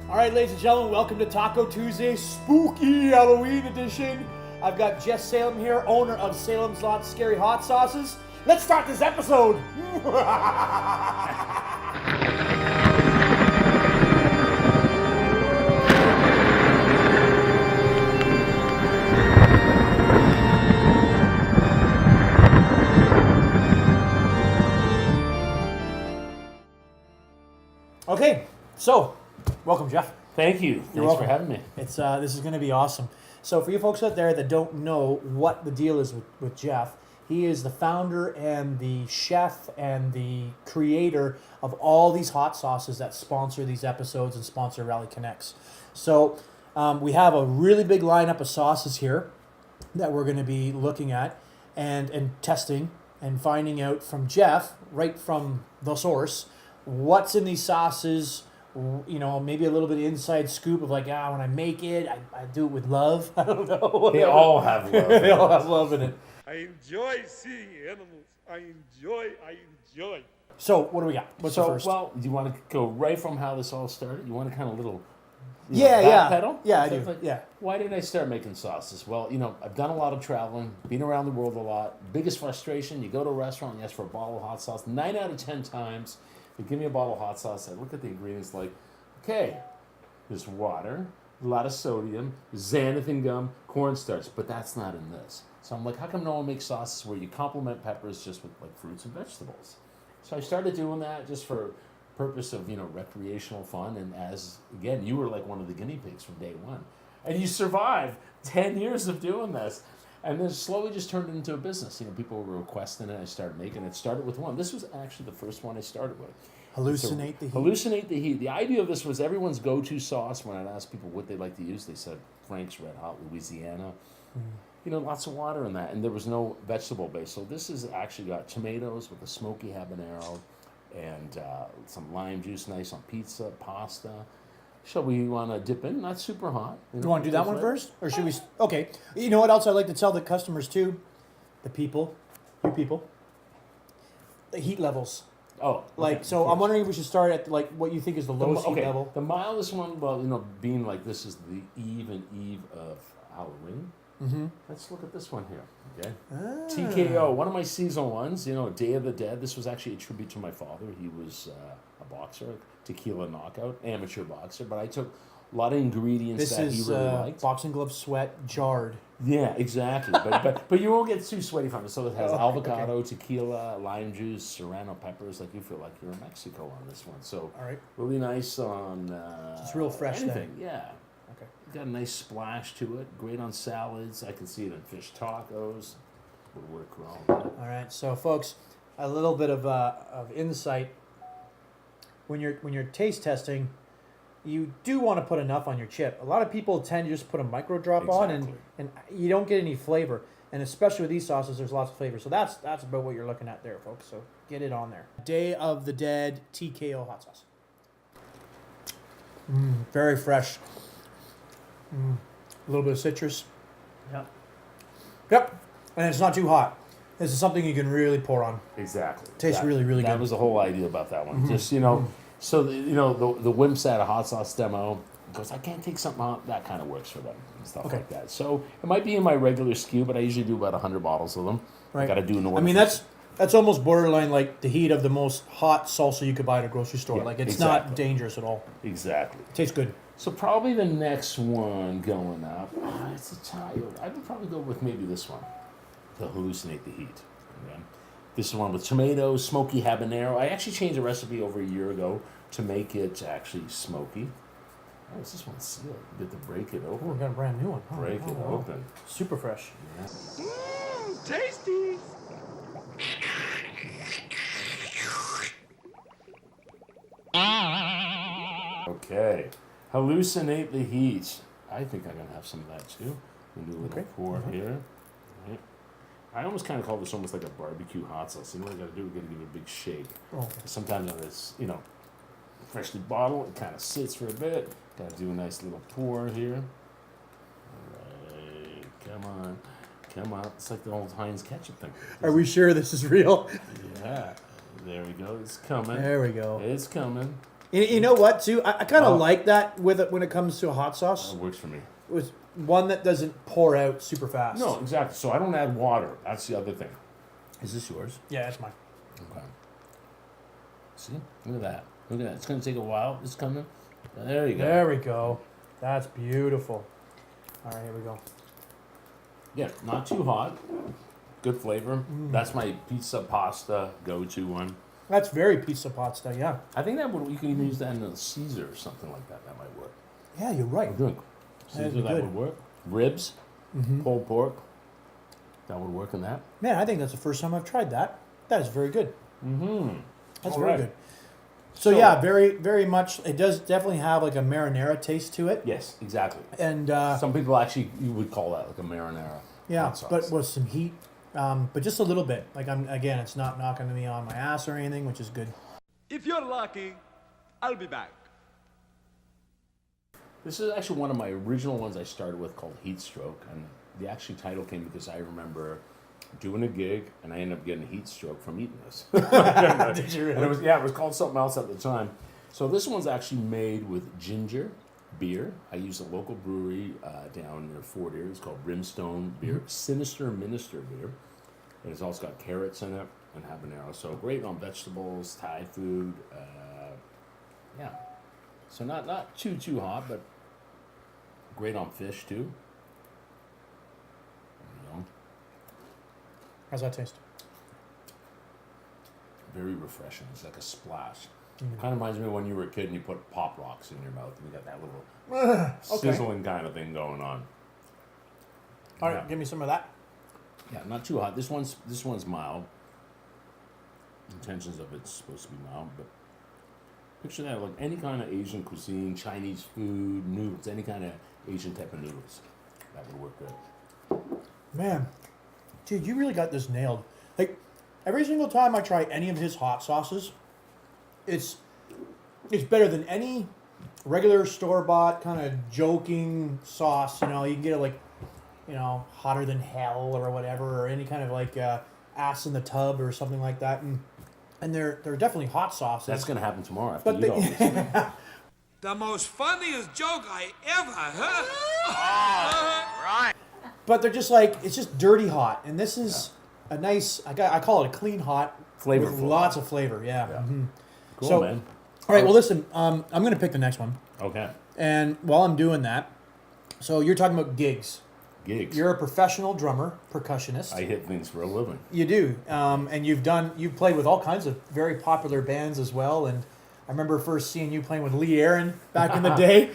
All right, ladies and gentlemen, welcome to Taco Tuesday, spooky Halloween edition. I've got Jeff Salem here, owner of Salem's Lott Scary Hot Sauces. Let's start this episode. Okay, so welcome, Jeff. Thank you. Thanks for having me. It's this is going to be awesome. So for you folks out there that don't know what the deal is with Jeff, he is the founder and the chef and the creator of all these hot sauces that sponsor these episodes and sponsor Rally Connex. So we have a really big lineup of sauces here that we're going to be looking at and testing and finding out from Jeff, right from the source, what's in these sauces. You know, maybe a little bit of inside scoop of like, when I make it, I do it with love. I don't know. They all have love. They all have love in it. I enjoy seeing animals. I enjoy. So, what do we got? What's the first? Well, do you want to go right from how this all started? You want to kind of little backpedal? Yeah, I do. Like, yeah. Why did I start making sauces? Well, I've done a lot of traveling, been around the world a lot. Biggest frustration, you go to a restaurant and you ask for a bottle of hot sauce. 9 out of 10 times, they give me a bottle of hot sauce. I look at the ingredients like, okay, there's water, a lot of sodium, xanthan gum, cornstarch, but that's not in this. So I'm like, how come no one makes sauces where you complement peppers just with like fruits and vegetables? So I started doing that just for purpose of, recreational fun. And as, again, you were like one of the guinea pigs from day one. And you survived 10 years of doing this. And then slowly just turned it into a business. People were requesting it. I started making it. Started with one. This was actually the first one I started with. Hallucinate the heat. Hallucinate the heat. The idea of this was everyone's go-to sauce. When I'd ask people what they like to use, they said Frank's Red Hot Louisiana. Lots of water in that. And there was no vegetable base. So this has actually got tomatoes with a smoky habanero and some lime juice, nice on pizza, pasta. Shall we want to dip in? Not super hot. You want to do that one first? Or should we? Okay. You know what else I'd like to tell the customers too? The people. You people. The heat levels. Oh. Okay. So I'm wondering if we should start at like what you think is the lowest heat level. The mildest one, well, being like this is the eve of Halloween. Mm-hmm. Let's look at this one here. Okay. TKO, one of my seasonal ones, Day of the Dead. This was actually a tribute to my father. He was a boxer, tequila knockout, amateur boxer, but I took a lot of ingredients that he really liked. Boxing glove sweat jarred. Yeah, exactly. But you won't get too sweaty from it. So it has avocado, tequila, lime juice, serrano peppers. Like you feel like you're in Mexico on this one. So all right. Really nice on it's real fresh anything. Then. Yeah. Okay. Got a nice splash to it. Great on salads. I can see it in fish tacos. Would work well. All right. So folks, a little bit of insight. When you're taste testing, you do want to put enough on your chip. A lot of people tend to just put a micro drop on, and you don't get any flavor. And especially with these sauces, there's lots of flavor. So that's about what you're looking at there, folks. So get it on there. Day of the Dead TKO hot sauce. Very fresh. A little bit of citrus. Yep. And it's not too hot. This is something you can really pour on. Exactly. Tastes really, really good. That was the whole idea about that one. Just, so, the wimps at a hot sauce demo goes, I can't take something out. That kind of works for them and stuff like that. So it might be in my regular SKU, but I usually do about 100 bottles of them. Right. I got to do an order. I mean, that's almost borderline like the heat of the most hot salsa you could buy at a grocery store. Yeah, like it's not dangerous at all. Exactly. It tastes good. So probably the next one going up, it's a child. I would probably go with maybe this one, to hallucinate the heat. Okay? This is one with tomatoes, smoky habanero. I actually changed the recipe over a year ago to make it actually smoky. Oh, is this one sealed? You get to break it open. Oh, we got a brand new one. Break it open. Super fresh. Yeah. Tasty. Okay. Hallucinate the heat. I think I'm going to have some of that too. We'll do a little pour here. Right. I almost kind of call this almost like a barbecue hot sauce. You know what you got to do? We're going to give it a big shake. Okay. Sometimes when it's, freshly bottled, it kind of sits for a bit. Got to do a nice little pour here. All right. Come on. It's like the old Heinz ketchup thing. Are we sure this is real? Yeah. There we go. It's coming. There we go. It's coming. You know what, too? I kind of Oh. like that with it when it comes to a hot That sauce. works for me. With one that doesn't pour out super fast. No, exactly. So I don't add water. That's the other thing. Is this yours? Yeah, that's mine. Okay. See? Look at that. Look at that. It's going to take a while. It's coming. There you go. There we go. That's beautiful. All right, here we go. Yeah, not too hot. Good flavor. That's my pizza pasta go-to one. That's very pizza pasta, yeah. I think that would, you can even use that in a Caesar or something like that. That might work. Yeah, you're right. Good. That'd Caesar, be that good. would work. Ribs, pulled pork. That would work in that. Man, I think that's the first time I've tried that. That is very good. Mm-hmm. That's All very right. good. So yeah, very, very much. It does definitely have like a marinara taste to it, Yes, exactly. and Some people actually, you would call that like a marinara. yeah, hot sauce. but with some heat, but just a little bit. Like again, it's not knocking me on my ass or anything, which is good. If you're lucky, I'll be back. This is actually one of my original ones I started with called Heat Stroke, and the actual title came because I remember doing a gig and I ended up getting a heat stroke from eating this. Did you And it was called something else at the time. So this one's actually made with ginger beer. I used a local brewery down near Fort Erie. It's called Brimstone Beer, Sinister Minister beer. And it's also got carrots in it and habanero. So great on vegetables, Thai food. Yeah. So not too hot, but great on fish too. You know, How's that taste? very refreshing. It's like a splash. Kind of reminds me of when you were a kid and you put Pop Rocks in your mouth and you got that little sizzling kind of thing going on. All right, Yeah. give me some of that. Yeah, not too hot. This one's mild. Intentions of it's supposed to be mild, but picture that like any kind of Asian cuisine, Chinese food, noodles, any kind of Asian type of noodles. That would work good. Man, dude, you really got this nailed. Like every single time I try any of his hot sauces, it's better than any regular store bought kind of joking sauce. You know, you can get it like, you know, hotter than hell or whatever, or any kind of like ass in the tub or something like that. And they're definitely hot sauces. That's gonna happen tomorrow after But you eat all this. The most funniest joke I ever heard. But they're just like, it's just dirty hot, and this is a nice. I call it a clean hot, with Flavorful. lots of flavor. Yeah. Yeah. Mhm. Cool, So- man. All right. Well, listen. I'm gonna pick the next one, Okay. and while I'm doing that, so you're talking about gigs. Gigs. You're a professional drummer, percussionist. I hit things for a living. You do, and you've played with all kinds of very popular bands as well. And I remember first seeing you playing with Lee Aaron back in the day.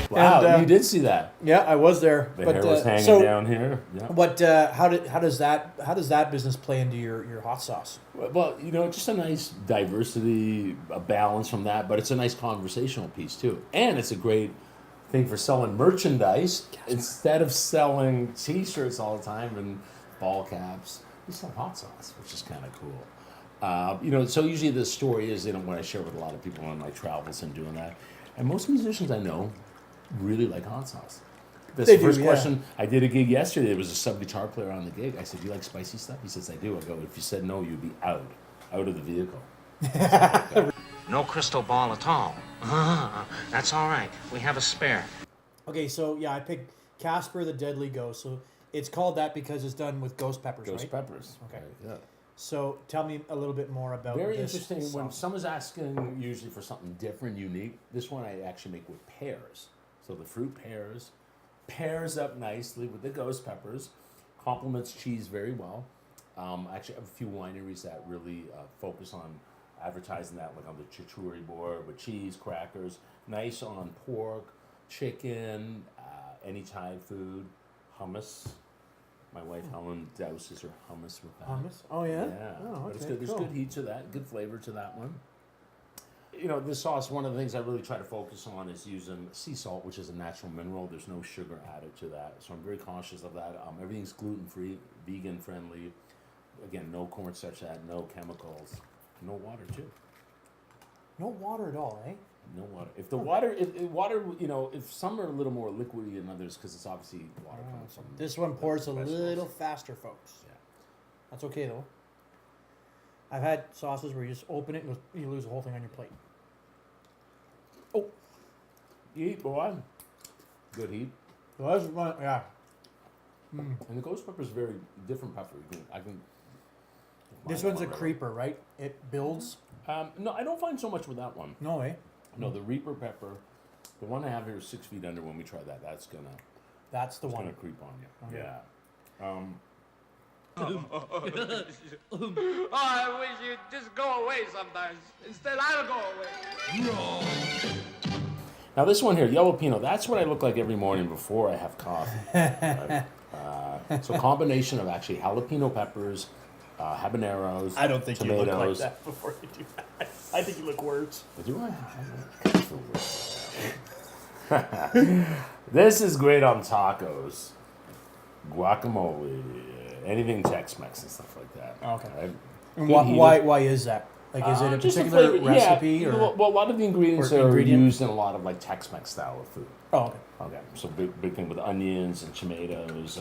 Wow, And, you did see that. Yeah, I was there. The hair was hanging so, down here. Yeah. What? How does that business play into your hot sauce? Well, you know, just a nice diversity, a balance from that, but it's a nice conversational piece too, and it's a great thing for selling merchandise instead of selling T-shirts all the time and ball caps. We sell hot sauce, which is kind of cool. You know, so usually the story is, you know, when I share with a lot of people on my travels and doing that, and most musicians I know really like hot sauce. That's They the do, first yeah. question. I did a gig yesterday. There was a sub guitar player on the gig. I said, "Do you like spicy stuff?" He says, "I do." I go, "If you said no, you'd be out of the vehicle." No crystal ball at all. That's all right. We have a spare. Okay, so yeah, I picked Casper the Deadly Ghost. So it's called that because it's done with ghost peppers, Ghost right? peppers. Okay. Yeah. So tell me a little bit more about Very this interesting. When sauce. someone's asking usually for something different, unique, this one I actually make with pears. So the fruit pairs up nicely with the ghost peppers, complements cheese very well. I actually have a few wineries that really focus on advertising that, like on the charcuterie board with cheese, crackers, nice on pork, chicken, any Thai food, hummus. My wife Helen douses her hummus with that. Hummus? Oh yeah. Yeah, Oh, but it's okay, good. There's cool. good heat to that, good flavor to that one. You know, this sauce, one of the things I really try to focus on is using sea salt, which is a natural mineral. There's no sugar added to that, so I'm very cautious of that. Everything's gluten-free, vegan-friendly. Again, no cornstarch added, no chemicals, no water too. No water at all, eh? No water. If the water, if water, you know, if some are a little more liquidy than others, because it's obviously water comes from. This one pours a vegetables. little faster, folks. Yeah. That's okay though. I've had sauces where you just open it and you lose the whole thing on your plate. Oh, Heat, boy. Good heat. well, that's one. Yeah. And the ghost pepper is very different pepper. I can. This one's a creeper, right? It builds. No, I don't find so much with that one. No way. No, the Reaper pepper, the one I have here is 6 feet under. When we try that, that's gonna one. gonna creep on you. Okay. Yeah. Oh, I wish you'd just go away sometimes. Instead, I'll go away. Now this one here, yellow pinot. That's what I look like every morning before I have coffee. Right? So combination of actually jalapeno peppers, habaneros. I don't think tomatoes. you look like that before you do that. I think you look worse. Do I? This is great on tacos, guacamole, anything Tex-Mex and stuff like that. Okay. Right? And Good why is that? Like, is it a just the particular flavor, recipe yeah. or? Well, a lot of the ingredients or are ingredient? used in a lot of like Tex-Mex style of food. Oh, okay. Okay, so big thing with onions and tomatoes.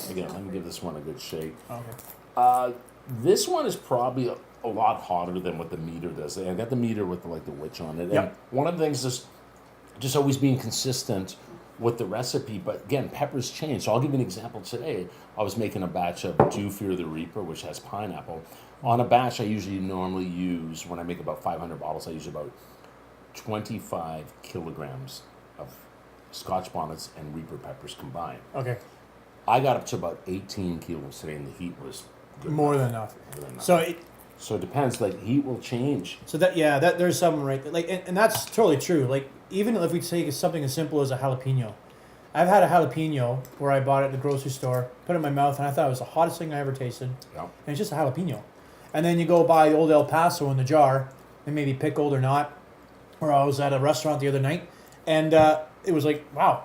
Again, let me give this one a good shake. Okay. This one is probably a lot hotter than what the meter does. I got the meter with the witch on it. Yep. And one of the things is just always being consistent with the recipe. But again, peppers change. So I'll give you an example today. I was making a batch of Do Fear the Reaper, which has pineapple. On a batch, I usually normally use, when I make about 500 bottles, I use about 25 kilograms of Scotch bonnets and Reaper peppers combined. Okay. I got up to about 18 kilos today, and the heat was good More enough. than enough. More than enough. So it depends. Like heat will change. So that there's some right like and that's totally true. Like even if we take something as simple as a jalapeno, I've had a jalapeno where I bought it at the grocery store, put it in my mouth, and I thought it was the hottest thing I ever tasted. Yeah. And it's just a jalapeno. And then you go buy the old El Paso in the jar, and maybe pickled or not. Or I was at a restaurant the other night, and it was like, wow,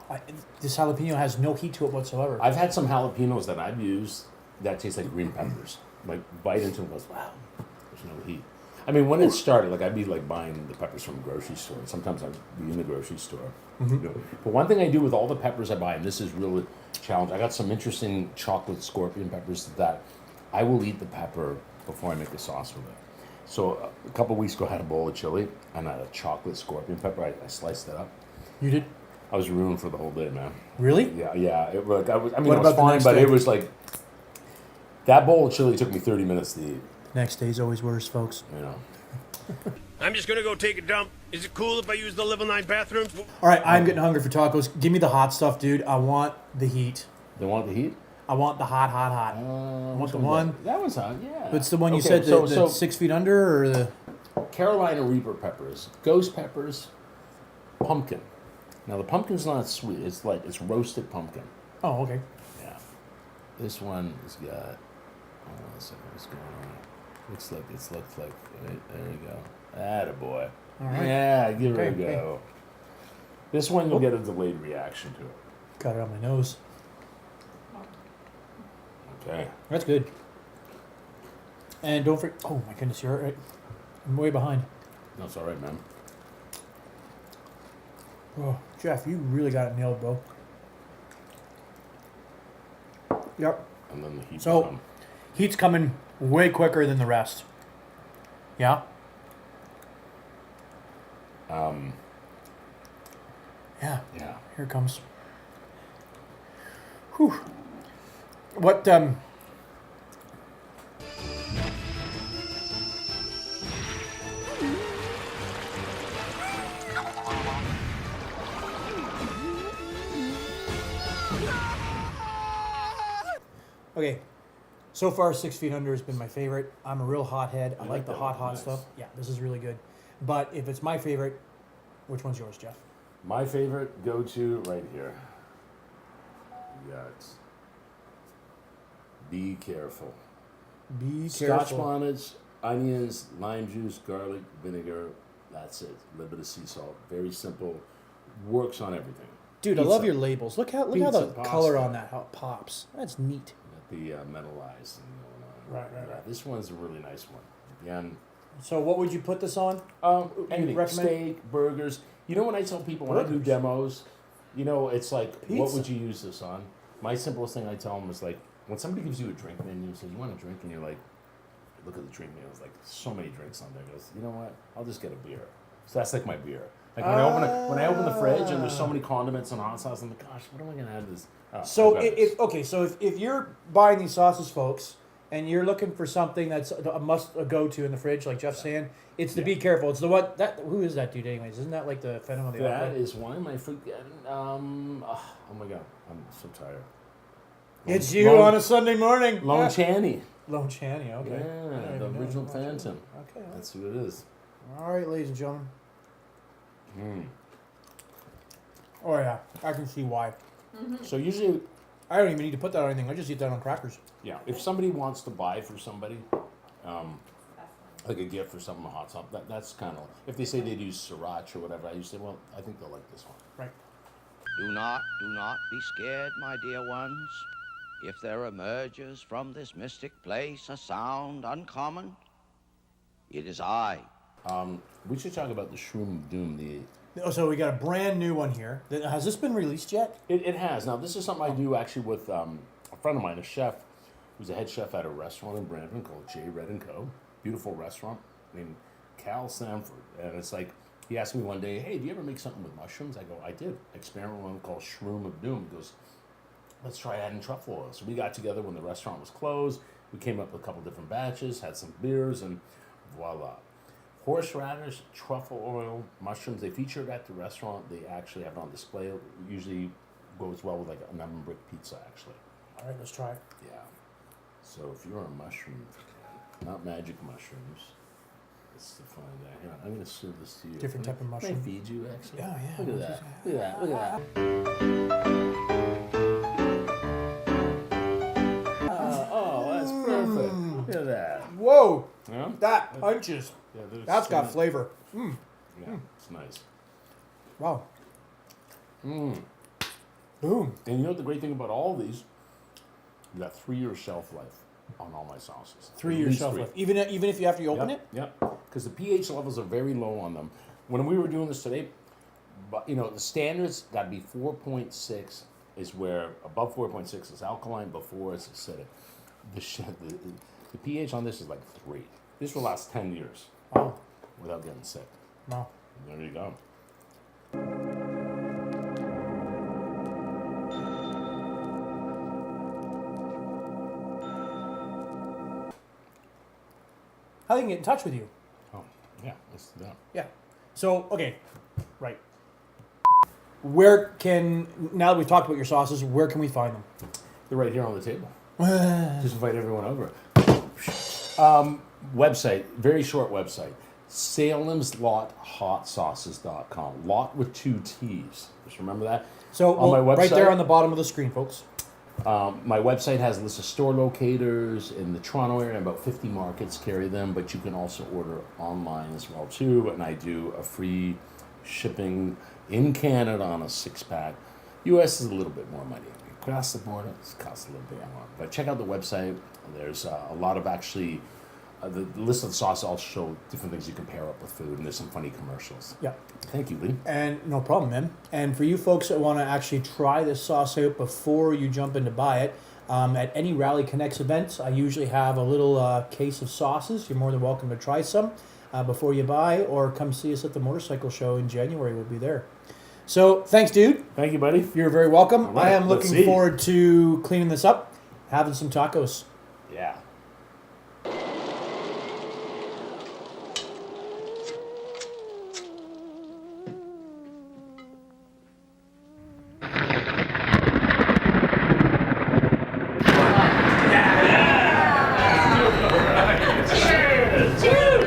this jalapeno has no heat to it whatsoever. I've had some jalapenos that I've used that taste like green peppers. Like bite into them, and goes, wow, there's no heat. I mean, when it started, like I'd be like buying the peppers from a grocery store. And sometimes I'd be in the grocery store. Mm-hmm. You know. But one thing I do with all the peppers I buy, and this is really challenging. I got some interesting chocolate scorpion peppers that I will eat the pepper before I make the sauce with it. So a couple weeks ago, I had a bowl of chili and I had a chocolate scorpion pepper. I sliced it up. You did? I was ruined for the whole day, man. Really? Yeah. It was What it was about the fine, next but day? it was like that bowl of chili took me 30 minutes to eat. Next day's always worse, folks. You know. I'm just gonna go take a dump. Is it cool if I use the level 9 bathrooms? All right, I'm getting hungry for tacos. Give me the hot stuff, dude. I want the heat. They want the heat? I want the hot. I want the one. That one's hot, yeah. What's the one you Okay, said? The so 6 feet under or the? Carolina Reaper peppers, ghost peppers, pumpkin. Now the pumpkin's not sweet. It's roasted pumpkin. Oh, okay. Yeah. This one has got. Hold on a second. What's going on? Looks like. Right, there you go. Attaboy. All right. Yeah, give her a Okay, go. okay. This one you'll get a delayed reaction to it. Got it on my nose. Okay. That's good. And don't forget. Oh my goodness, you're right. I'm way behind. That's all right, man. Oh, Jeff, you really got it nailed, bro. Yep. And then the heat. So- will come. Heat's coming way quicker than the rest. Yeah. Yeah. Yeah. Here it comes. Whew. What Okay. So far 6 feet under has been my favorite. I'm a real hothead. I You like like the that hot one, nice. stuff. Yeah, this is really good. But if it's my favorite, which one's yours, Jeff? My favorite go-to right here. You got. Be careful. Be Scotch careful. bonnets, onions, lime juice, garlic, vinegar. That's it. A little bit of sea salt. Very simple. Works on everything. Dude, I Pizza. love your labels. Look how the Pizza, color pasta. on that, how it pops. That's neat. Got the metallized thing going on. Right. This one's a really nice one. Again, So what would you put this on? anything. recommend- Steak, burgers. You know when I tell people when I do Burgers? demos, you know, it's like, what Pizza. would you use this on? My simplest thing I tell them is like, when somebody gives you a drink menu and says, you want a drink? And you're like, look at the drink menu. It was like so many drinks on there. He goes, you know what? I'll just get a beer. So that's like my beer. Like when I open the fridge and there's so many condiments and hot sauce, I'm like, gosh, what am I gonna add to this? Oh, So if you're buying these sauces, folks, and you're looking for something that's a must go to in the fridge, like Jeff's saying, it's the Be Careful. It's the what that who is that dude anyways? Isn't that like the Phantom of the Opera? That is why am I forgetting? Oh my god, I'm so tired. It's you on a Sunday morning. Lone Chaney. Lone Chaney, okay. Yeah, the original Phantom. Okay. That's who it is. All right, ladies and gentlemen. Mm. Oh yeah, I can see why. So usually, I don't even need to put that on anything. I just eat that on crackers. yeah, if somebody wants to buy for somebody, like a gift or something, a hot sauce, that's kind of, if they say they'd use sriracha or whatever, I usually say, well, I think they'll like this one. Right. Do not be scared, my dear ones. If there emerges from this mystic place a sound uncommon, it is I. We should talk about the Shroom of Doom. Oh, so we got a brand new one here. Has this been released yet? It has. Now, this is something I do actually with a friend of mine, a chef, who's a head chef at a restaurant in Brandon called J. Red & Co. Beautiful restaurant named Cal Sanford. And it's like, he asked me one day, hey, do you ever make something with mushrooms? I go, I did. Experiment one called Shroom of Doom. He goes, let's try adding truffle oil. So we got together when the restaurant was closed. We came up with a couple different batches, had some beers, and voila. Horseradish, truffle oil, mushrooms. They feature it at the restaurant. They actually have it on display. It usually goes well with like an oven brick pizza, actually. All right, let's try it. Yeah. So if you're a mushroom fan, not magic mushrooms, let's define that. Here, I'm going to serve this to you. Different type of mushroom. Can I feed you, actually? Yeah, yeah. Look at that. Look at that. Look at that. Oh, that's perfect. Look at that. Whoa! Yeah? That punches. Yeah, That's got flavor. Yeah, it's nice. Wow. Mm. Boom. And you know what the great thing about all these? You got 3 year shelf life on all my sauces. 3 At years least shelf 3. life. Even if you after you open it. Yep. Because the pH levels are very low on them. When we were doing this today, but you know the standards got to be 4.6 is where above 4.6 is alkaline, before it's acidic. The pH on this is like 3. This will last 10 years. Wow. Without getting sick. Wow. There you go. How they can get in touch with you? Oh, yeah, let's do that. Yeah. So, okay. Right. Where can, now that we've talked about your sauces, where can we find them? They're right here on the table. Just invite everyone over. Website, very short website. Salem's Lott hotsauces.com. Lott with 2 T's. Just remember that. So, on my website, right there on the bottom of the screen, folks. My website has a list of store locators in the Toronto area. About 50 markets carry them, but you can also order online as well too. And I do a free shipping in Canada on a 6-pack. US is a little bit more money. Across the border, it costs a little bit more. But check out the website. There's a lot of actually, the list of the sauce also show different things you can pair up with food, and there's some funny commercials. Yeah. Thank you, Lee. And no problem, man. And for you folks that want to actually try this sauce out before you jump in to buy it, at any Rally Connex events, I usually have a little case of sauces. You're more than welcome to try some before you buy, or come see us at the motorcycle show in January. We'll be there. So thanks, dude. Thank you, buddy. You're very welcome. Right, I am let's looking see. forward to cleaning this up, having some tacos. Yeah. Cheers!